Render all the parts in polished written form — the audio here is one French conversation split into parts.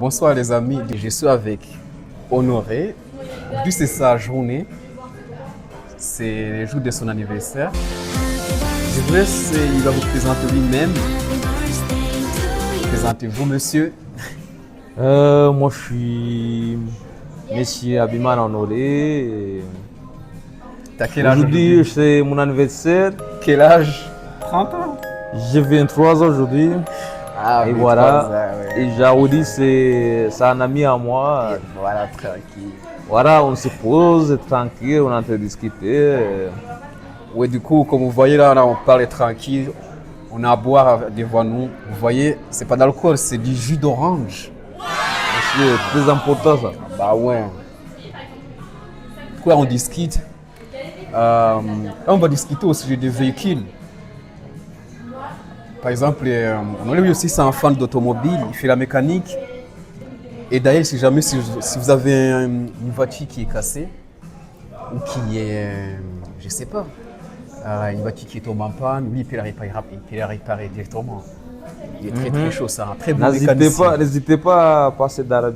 Bonsoir les amis, je suis avec Honoré. Aujourd'hui c'est sa journée, c'est le jour de son anniversaire. Je vous laisse, il va vous présenter lui-même. Présentez-vous monsieur. Moi je suis Monsieur Abiman Honoré. T'as quel âge Aujourd'hui c'est mon anniversaire. Quel âge? 30 ans. J'ai 23 ans aujourd'hui. Ah, et voilà. Ans, ouais. Et Jaoudi c'est un ami à moi. Et voilà, tranquille. Voilà, on se pose tranquille, on est en train de discuter. Ouais, du coup, comme vous voyez là, on parle tranquille. On a à boire devant nous. Vous voyez, c'est pas d'alcool, c'est du jus d'orange. C'est très important ça. Bah ouais. Pourquoi on discute? On va discuter au sujet des véhicules. Par exemple, on a aussi c'est un fan d'automobile, il fait la mécanique. Et d'ailleurs, si jamais si vous avez une voiture qui est cassée ou qui est, je sais pas, une voiture qui est tombée en panne, lui il peut la réparer directement. Il est très très chaud, ça, un très bon mécanicien. N'hésitez pas à passer dans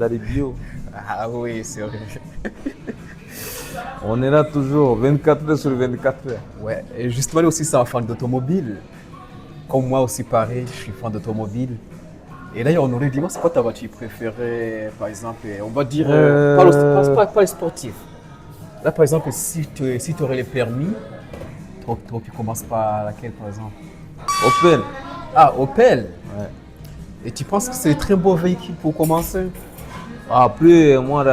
les bio. Ah oui, c'est vrai. On est là toujours 24 heures sur 24 heures. Ouais, et justement lui aussi c'est un fan d'automobile. Comme moi aussi pareil, je suis fan d'automobile. Et d'ailleurs on aurait dit, moi c'est quoi ta voiture préférée, par exemple, on va dire, pas les sportifs. Là par exemple, si tu aurais les permis, tu commences par laquelle par exemple? Opel. Ah, Opel. Ouais. Et tu penses que c'est un très beau véhicule pour commencer? Après, moi,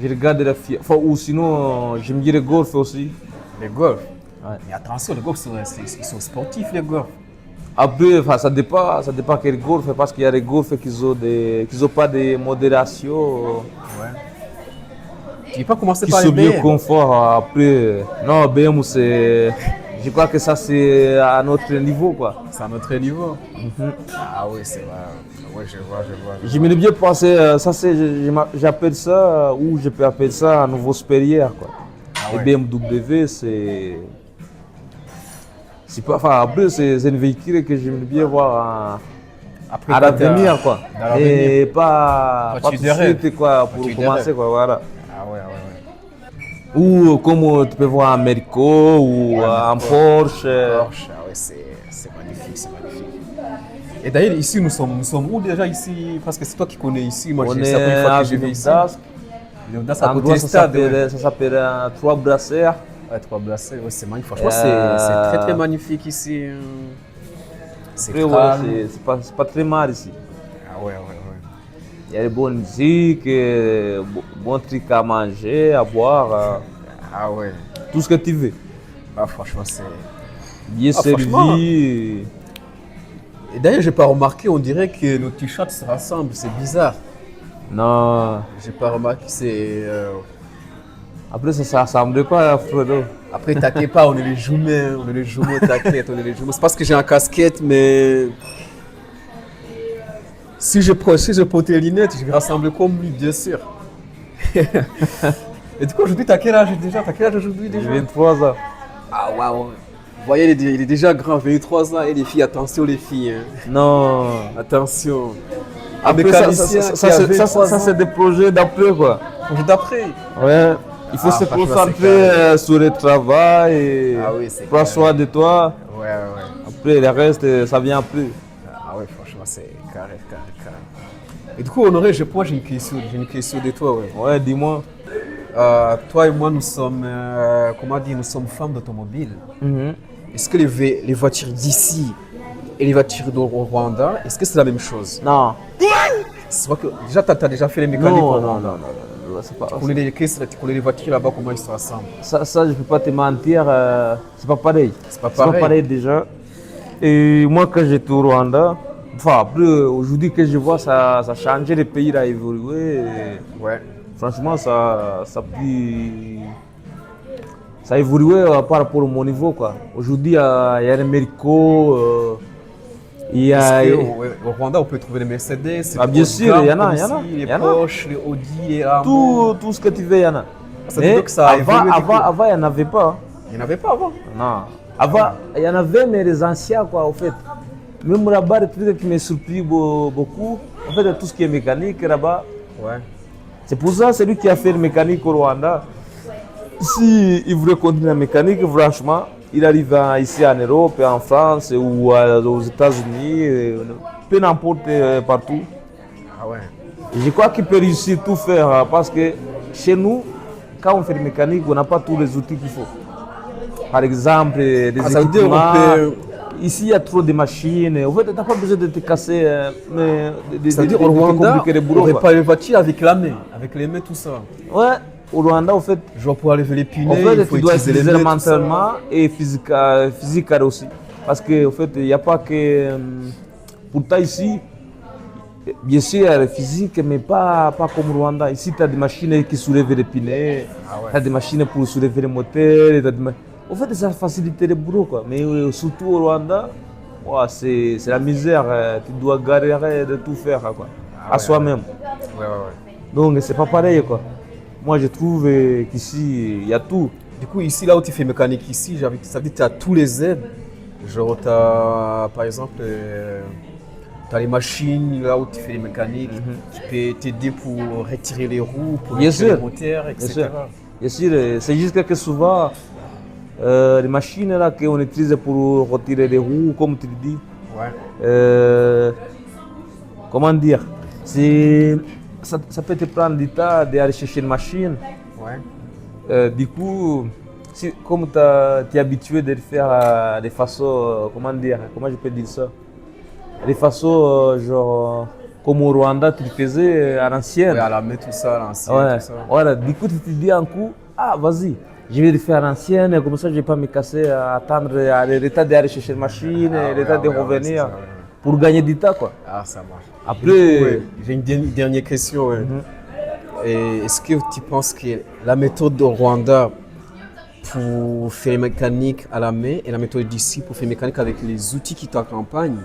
je regarde la Fiat. Enfin, ou sinon, j'aime bien les Golf aussi. Les Golf? Ouais. Mais attention, les Golf, ils sont sportifs, les Golf. Après, ça dépend quel Golf, parce qu'il y a des Golf qui n'ont pas de modération. Ouais. Tu ne veux pas commencer Qui par les sont bien BM? confort. Après, non, BMW, c'est. Je crois que ça, c'est à notre niveau, quoi. C'est à notre niveau. Ah oui, c'est vrai. Ouais, je vois. J'aimerais bien penser, ça c'est, j'appelle ça, ou je peux appeler ça un nouveau supérieur, quoi. Ah Et ouais. BMW, c'est pas, enfin, après, c'est un véhicule que j'aimerais bien voir Après, à l'avenir, quoi. dans l'avenir. Et pas Voiture tout de de rêve. suite, quoi, pour Voiture de commencer, rêve. quoi, voilà. Ah ouais. Ou comme tu peux voir un Merco ou un Porsche. Porsche, ah ouais, c'est magnifique. Et d'ailleurs, ici, nous sommes où déjà ici? Parce que c'est toi qui connais ici. Moi, On c'est est la première fois à que je vais ici. Villeneuve. Villeneuve, à côté du stade. Ouais. Ça s'appelle Trois Brasseurs. Ouais, Trois Brasseurs, ouais, c'est magnifique. Franchement, c'est très magnifique ici. C'est Après, ouais, calme. c'est pas très mal ici. Ah ouais. Il y a de bonne musique, bon trucs à manger, à boire, Ah ouais. tout ce que tu veux. Ah, franchement, c'est... Bien franchement. servi. Et d'ailleurs, j'ai pas remarqué, on dirait que nos t-shirts se rassemblent, c'est bizarre. Non, J'ai pas remarqué, c'est... après ça ressemble pas à Fredo. Après, t'inquiète pas, on est les jumeaux, t'inquiète, on est les jumeaux. C'est parce que j'ai un casquette, mais... Si je portais les lunettes, je vais rassembler comme lui, bien sûr. Et du coup, aujourd'hui, t'as quel âge déjà? T'as quel âge aujourd'hui J'ai déjà? 23 ans. Ah waouh. Vous voyez, il est déjà grand, 23 ans. Et les filles, attention les filles. Hein. Non. Attention. Un Après, mécanicien ça c'est des projets d'après, quoi. Projet d'après. Ouais. Il faut se franchement, concentrer sur le travail et Ah oui, c'est prendre carré. soin de toi. Ouais. Après, le reste, ça vient après. Ah ouais, franchement, c'est carré. Et du coup, Honoré, j'ai une question de toi. Ouais. Ouais, dis-moi. Toi et moi, nous sommes, nous sommes fans d'automobile. Est-ce que les voitures d'ici et les voitures au Rwanda, est-ce que c'est la même chose? Non. C'est vrai que déjà, tu as déjà fait les mécaniques au Non, Rwanda. c'est pas. Tu connais les voitures là-bas, comment ils se rassemblent? Ça, je peux pas te mentir, c'est pas pareil. C'est pas pareil. Déjà. Et moi, quand j'étais au Rwanda, enfin, après, aujourd'hui que je vois, ça a changé, le pays a évolué. Ouais. Franchement, ça a évolué par rapport à mon niveau, quoi. Aujourd'hui, il y a les Merco, il y a... Au Rwanda, on peut trouver les Mercedes, bien sûr, il y en a. Les Porsche, les Audi, les Lambo. Tout ce que tu veux, il y en a. Ça veut dire que ça a évolué. Avant, il n'y en avait pas. Il n'y en avait pas avant. Non. Avant, il y en avait, mais les anciens, quoi, au fait. Même là-bas, le truc qui m'a surpris beaucoup, En fait, tout ce qui est mécanique là-bas, Ouais. c'est pour ça, celui qui a fait le mécanique au Rwanda, si il voulait continuer la mécanique, franchement, il arrive ici en Europe, en France ou aux États-Unis, peu n'importe partout. Ah ouais. Je crois qu'il peut réussir tout faire parce que chez nous, quand on fait le mécanique, on n'a pas tous les outils qu'il faut. Par exemple, des ça veut dire équipements. on peut- Ici, il y a trop de machines. En fait, tu n'as pas besoin de te casser, Ça veut dire de au te Rwanda, compliquer le on boulot. Quoi. répare les voitures avec la main, avec les mains, tout ça. Ouais, au Rwanda, en fait, Genre pour lever les en pinets, fait, il faut tu dois utiliser les utiliser mains, tout ça. mentalement et physique aussi. Parce qu'en fait, il n'y a pas que. Pourtant, ici, bien sûr, il y a le physique, mais pas comme au Rwanda. Ici, tu as des machines qui soulèvent les pinets, tu as des machines pour soulever les moteurs. En fait, ça facilite le boulot. Quoi. Mais surtout au Rwanda, ouais, c'est la misère. Tu dois galérer de tout faire quoi, à soi-même. Ouais, ouais, ouais. Donc, c'est pas pareil. Quoi. Moi, je trouve qu'ici, il y a tout. Du coup, ici, là où tu fais mécanique, ici, ça veut dire que tu as tous les aides. Genre, tu as, par exemple, tu as les machines là où tu fais les mécaniques qui peuvent t'aider pour retirer les roues, pour Bien retirer sûr. les moteurs, etc. Bien sûr. Bien sûr, c'est juste que souvent, les machines là qu'on utilise pour retirer les roues, comme tu le dis, Ouais. comment dire, ça peut te prendre du temps d'aller chercher une machine. Ouais. Du coup, comme tu es habitué de le faire de façon, comment dire, comment je peux dire ça, de façon genre comme au Rwanda tu le faisais à l'ancienne. Ouais, à la main, tout ça, à l'ancienne, Ouais. tout ça. Voilà, du coup tu te dis un coup, ah vas-y, je vais le faire à l'ancienne, comme ça je ne vais pas me casser à attendre l'état d'aller chercher une machine, l'état de ouais, revenir c'est ça, ouais. pour gagner du temps quoi. Ah, ça marche. Après, Du coup, ouais, j'ai une dernière question. Ouais. Et est-ce que tu penses que la méthode de Rwanda pour faire mécanique à la main et la méthode d'ici pour faire mécanique avec les outils qui t'accompagnent,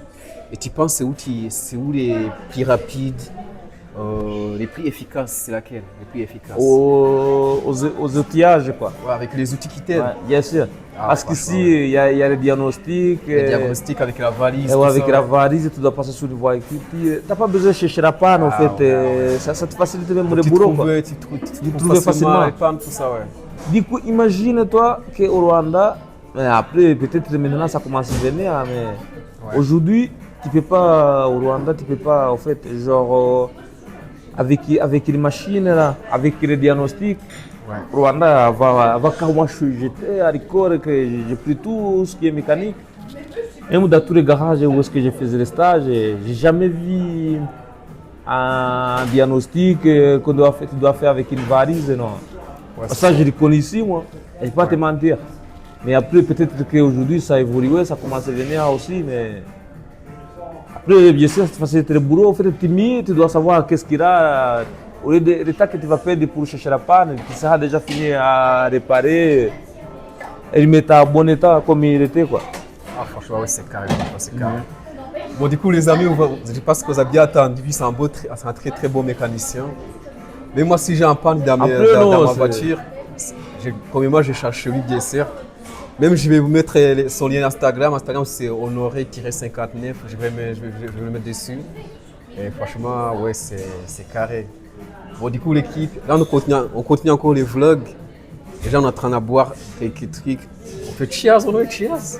et tu penses c'est où les plus rapides, les plus efficaces, c'est laquelle les plus efficaces? Aux outillages quoi. Ouais, avec les outils qui t'aident. Ouais, bien sûr. Ah, Parce franchement, qu'ici, il y a le diagnostic. Les diagnostics avec la valise. Et tout avec ça, la ouais. valise, tu dois passer sur une voie. Tu n'as pas besoin de chercher la panne en fait. ouais. Ça te facilite même le Tu boulot. Quoi. trouves trouves facilement. les pannes, tout ça, ouais. Du coup, imagine-toi qu'au Rwanda, mais après, peut-être maintenant ça commence à venir, mais aujourd'hui, tu peux pas, au Rwanda, tu peux pas, en fait, genre, avec les machines, là, avec les diagnostics, Ouais. Rwanda va quand moi j'étais à l'école, que j'ai pris tout ce qui est mécanique. Même dans tous les garages où est-ce que j'ai fait le stage, j'ai jamais vu un diagnostic que tu dois faire avec une valise, non. Ouais, Ça, je le connais ici, moi. Je ne vais pas te mentir. Mais après, peut-être qu'aujourd'hui, ça a évolué, ça commence à venir aussi. Mais après, bien sûr, c'est facile le boulot. En fait, tu es mis, tu dois savoir qu'est-ce qu'il y a. Au lieu de temps que tu vas perdre pour chercher la panne, tu seras déjà fini à réparer et le mettre en bon état comme il était. Quoi. Ah, franchement, ouais, c'est carré. C'est carré. Bon, du coup, les amis, je pense que vous avez bien entendu. C'est un très très bon mécanicien. Mais moi, si j'ai un panne dans ma voiture, premièrement, je cherche lui, bien sûr. Même je vais vous mettre son lien Instagram. Instagram, c'est honoré-59. Je vais le mettre dessus. Et franchement, ouais, c'est carré. Bon, du coup, l'équipe, là, on continue encore les vlogs. Déjà, on est en train de boire quelques trucs. On fait cheers, on cheers.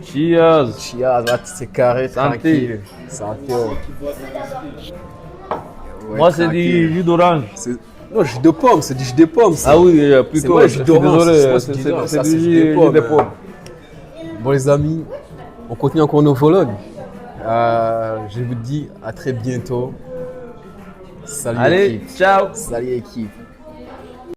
Cheers! Cheers, c'est carré, Santé. tranquille. Santé. Ouais, Moi, c'est tranquille. du jus d'orange. Non, jus de pomme, c'est du jus de pomme. Ça. Ah oui, C'est plutôt. moi, Je jus suis d'orange, désolé, c'est moi, c'est ça, du c'est jus jus de pomme, de pomme. Bon, les amis, on continue encore nos vlogs. Je vous dis à très bientôt. Salut Allez, l'équipe. ciao! Salut l'équipe.